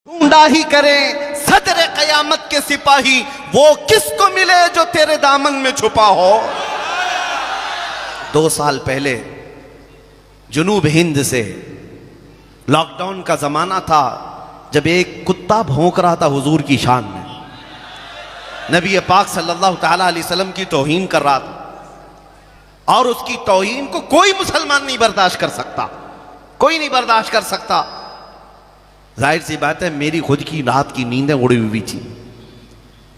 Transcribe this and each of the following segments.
ढूंढा ही करें सदर कयामत के सिपाही, वो किसको मिले जो तेरे दामन में छुपा हो। 2 साल पहले जुनूब हिंद से लॉकडाउन का जमाना था, जब एक कुत्ता भौंक रहा था हुजूर की शान में, नबी पाक सल्लल्लाहु ताला अलैहि वसल्लम की तौहीन कर रहा था, और उसकी तौहीन को कोई मुसलमान नहीं बर्दाश्त कर सकता, कोई नहीं बर्दाश्त कर सकता। जाहिर सी बात है, मेरी खुद की रात की नींदें उड़ी हुई थी।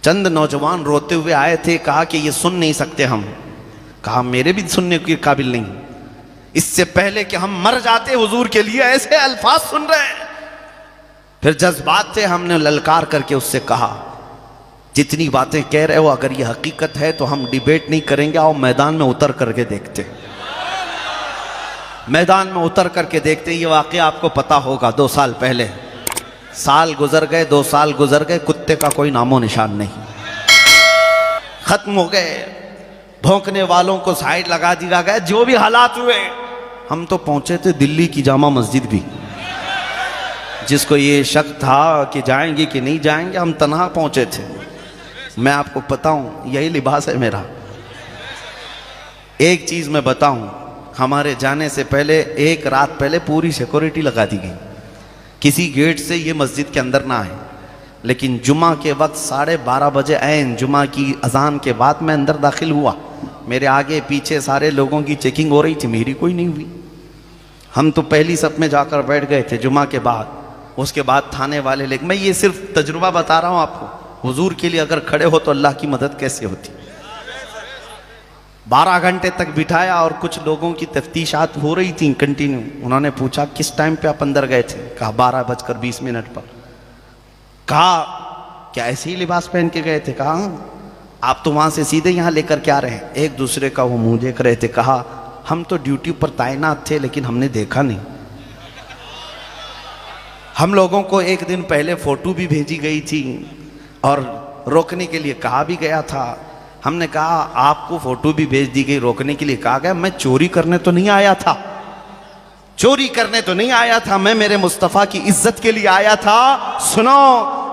चंद नौजवान रोते हुए आए थे, कहा कि ये सुन नहीं सकते हम। कहा मेरे भी सुनने के काबिल नहीं, इससे पहले कि हम मर जाते हुजूर के लिए ऐसे अल्फाज सुन रहे हैं। फिर जज्बात से हमने ललकार करके उससे कहा, जितनी बातें कह रहे हो अगर ये हकीकत है तो हम डिबेट नहीं करेंगे, आओ मैदान में उतर करके देखते, मैदान में उतर करके देखते। ये वाकया आपको पता होगा, 2 साल पहले, साल गुजर गए, 2 साल गुजर गए, कुत्ते का कोई नामो निशान नहीं, खत्म हो गए। भौंकने वालों को साइड लगा दिया गया। जो भी हालात हुए, हम तो पहुंचे थे दिल्ली की जामा मस्जिद भी, जिसको ये शक था कि जाएंगे कि नहीं जाएंगे, हम तन्हा पहुंचे थे। मैं आपको बताऊं, यही लिबास है मेरा। एक चीज मैं बताऊं, हमारे जाने से पहले 1 रात पहले पूरी सिक्योरिटी लगा दी गई, किसी गेट से ये मस्जिद के अंदर ना आए। लेकिन जुमा के वक्त 12:30 बजे ऐन जुमा की अजान के बाद मैं अंदर दाखिल हुआ। मेरे आगे पीछे सारे लोगों की चेकिंग हो रही थी, मेरी कोई नहीं हुई। हम तो पहली सफ में जाकर बैठ गए थे जुमा के बाद। उसके बाद थाने वाले लेकिन मैं ये सिर्फ तजुर्बा बता रहा हूँ आपको, हुजूर के लिए अगर खड़े हो तो अल्लाह की मदद कैसे होती। 12 घंटे तक बिठाया और कुछ लोगों की तफ्तीशात हो रही थी कंटिन्यू। उन्होंने पूछा किस टाइम पे आप अंदर गए थे, कहा 12:20 पर। कहा क्या ऐसे ही लिबास पहन के गए थे, कहा आप तो वहां से सीधे यहाँ लेकर के आ रहे हैं। एक दूसरे का वो मुंह देख रहे थे। कहा हम तो ड्यूटी पर तैनात थे लेकिन हमने देखा नहीं। हम लोगों को एक दिन पहले फोटो भी भेजी गई थी और रोकने के लिए कहा भी गया था। हमने कहा आपको फोटो भी भेज दी गई, रोकने के लिए कहा गया। मैं चोरी करने तो नहीं आया था, चोरी करने तो नहीं आया था, मैं मेरे मुस्तफ़ा की इज्जत के लिए आया था। सुनो,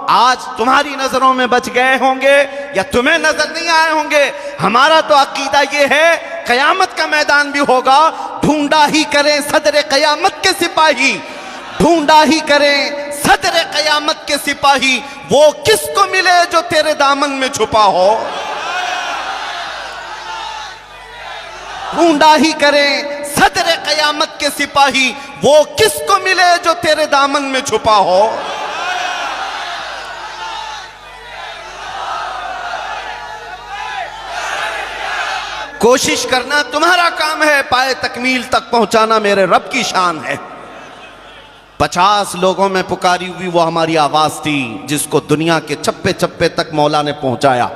आज तुम्हारी नजरों में बच गए होंगे या तुम्हें नजर नहीं आए होंगे, हमारा तो अकीदा ये है कयामत का मैदान भी होगा। ढूंढा ही करें सदर कयामत के सिपाही, ढूंढा ही करें सदर कयामत के सिपाही, वो किसको मिले जो तेरे दामन में छुपा हो। ढूंढा ही करें सदर कयामत के सिपाही, वो किसको मिले जो तेरे दामन में छुपा हो। कोशिश करना तुम्हारा काम है, पाए तकमील तक पहुंचाना मेरे रब की शान है। 50 लोगों में पुकारी हुई वो हमारी आवाज थी, जिसको दुनिया के चप्पे चप्पे तक मौला ने पहुंचाया।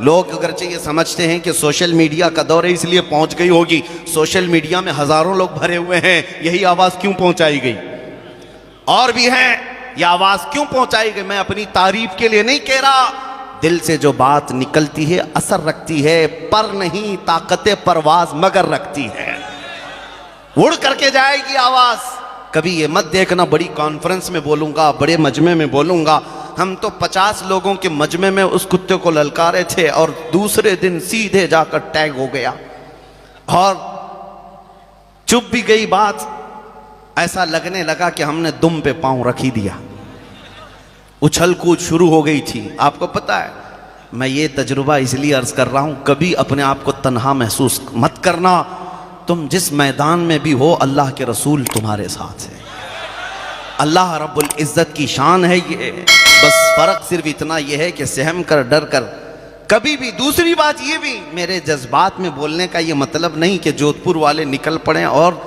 लोग अगरचे ये समझते हैं कि सोशल मीडिया का दौर है इसलिए पहुंच गई होगी। सोशल मीडिया में हजारों लोग भरे हुए हैं, यही आवाज क्यों पहुंचाई गई? और भी हैं, यह आवाज क्यों पहुंचाई गई? मैं अपनी तारीफ के लिए नहीं कह रहा, दिल से जो बात निकलती है असर रखती है, पर नहीं ताकत परवाज मगर रखती है, उड़ करके जाएगी आवाज। कभी ये मत देखना बड़ी कॉन्फ्रेंस में बोलूंगा, बड़े मजमे में बोलूंगा। हम तो 50 लोगों के मजमे में उस कुत्ते को ललकारे थे और दूसरे दिन सीधे जाकर टैग हो गया और चुप भी गई बात। ऐसा लगने लगा कि हमने दुम पे पांव रख ही दिया, उछल कूद शुरू हो गई थी। आपको पता है, मैं ये तजुर्बा इसलिए अर्ज कर रहा हूं, कभी अपने आप को तन्हा महसूस मत करना। तुम जिस मैदान में भी हो, अल्लाह के रसूल तुम्हारे साथ है, अल्लाह रब्बुल इज्जत की शान है ये। बस फर्क सिर्फ इतना यह है कि सहम कर डर कर कभी भी। दूसरी बात ये भी, मेरे जज्बात में बोलने का ये मतलब नहीं कि जोधपुर वाले निकल पड़े और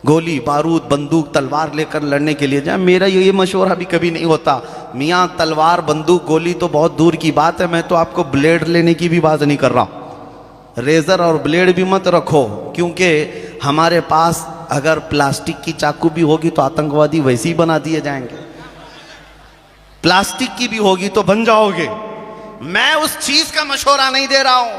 गोली बारूद बंदूक तलवार लेकर लड़ने के लिए जाए। मेरा ये मशवरा भी कभी नहीं होता। मियाँ तलवार बंदूक गोली तो बहुत दूर की बात है, मैं तो आपको ब्लेड लेने की भी बात नहीं कर रहा। रेजर और ब्लेड भी मत रखो, क्योंकि हमारे पास अगर प्लास्टिक की चाकू भी होगी तो आतंकवादी वैसे ही बना दिए जाएंगे, प्लास्टिक की भी होगी तो बन जाओगे। मैं उस चीज का मशवरा नहीं दे रहा हूं।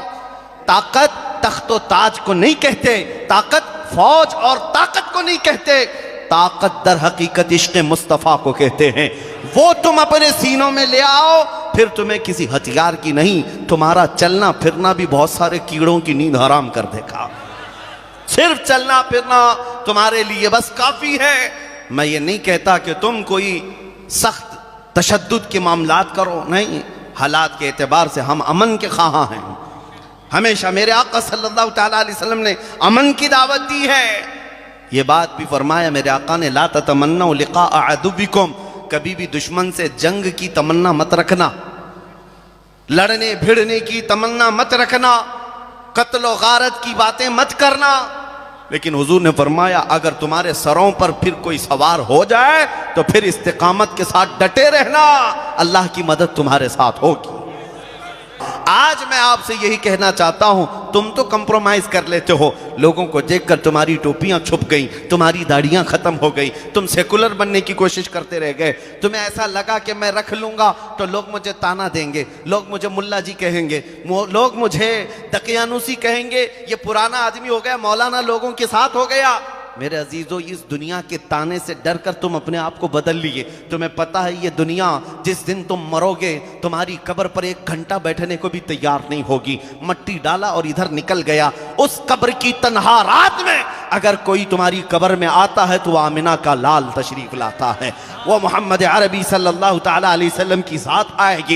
ताकत तख्तो ताज को नहीं कहते, ताकत फौज और ताकत को नहीं कहते, ताकत दर हकीकत इश्क मुस्तफ़ा को कहते हैं। वो तुम अपने सीनों में ले आओ, फिर तुम्हें किसी हथियार की नहीं, तुम्हारा चलना फिरना भी बहुत सारे कीड़ों की नींद हराम कर देगा। सिर्फ चलना फिरना तुम्हारे लिए बस काफी है। मैं ये नहीं कहता कि तुम कोई सख्त तशद्दुद के मामलात करो, नहीं, हालात के एतबार से हम अमन के ख़्वाह हैं। हमेशा मेरे आका सल्लल्लाहु तआला अलैहि वसल्लम ने अमन की दावत दी है। ये बात भी फरमाया मेरे आका ने, ला ततमन्नौ लिक़ा अदुव्विकुम, कभी भी दुश्मन से जंग की तमन्ना मत रखना, लड़ने भिड़ने की तमन्ना मत रखना, कत्ल गारत की बातें मत करना। लेकिन हुजूर ने फरमाया अगर तुम्हारे सरों पर फिर कोई सवार हो जाए तो फिर इस्तिकामत के साथ डटे रहना, अल्लाह की मदद तुम्हारे साथ होगी। आज मैं आपसे यही कहना चाहता हूं, तुम तो कंप्रोमाइज कर लेते हो, लोगों को देखकर तुम्हारी टोपियां छुप गई, तुम्हारी दाढ़ियां खत्म हो गई, तुम सेकुलर बनने की कोशिश करते रह गए। तुम्हें ऐसा लगा कि मैं रख लूंगा तो लोग मुझे ताना देंगे, लोग मुझे मुल्ला जी कहेंगे, लोग मुझे दकियानुसी कहेंगे, ये पुराना आदमी हो गया, मौलाना लोगों के साथ हो गया। मेरे अजीजों, इस दुनिया के ताने से डर कर तुम अपने आप को बदल लिए। तुम्हें पता है ये दुनिया जिस दिन तुम मरोगे तुम्हारी कब्र पर 1 घंटा बैठने को भी तैयार नहीं होगी। मट्टी डाला और इधर निकल गया। उस कब्र की तन्हा रात में अगर कोई तुम्हारी कब्र में आता है तो आमिना का लाल तशरीफ लाता है, वो मोहम्मद अरबी सल्लल्लाहु तआला अलैहि वसल्लम की ज़ात आएगी।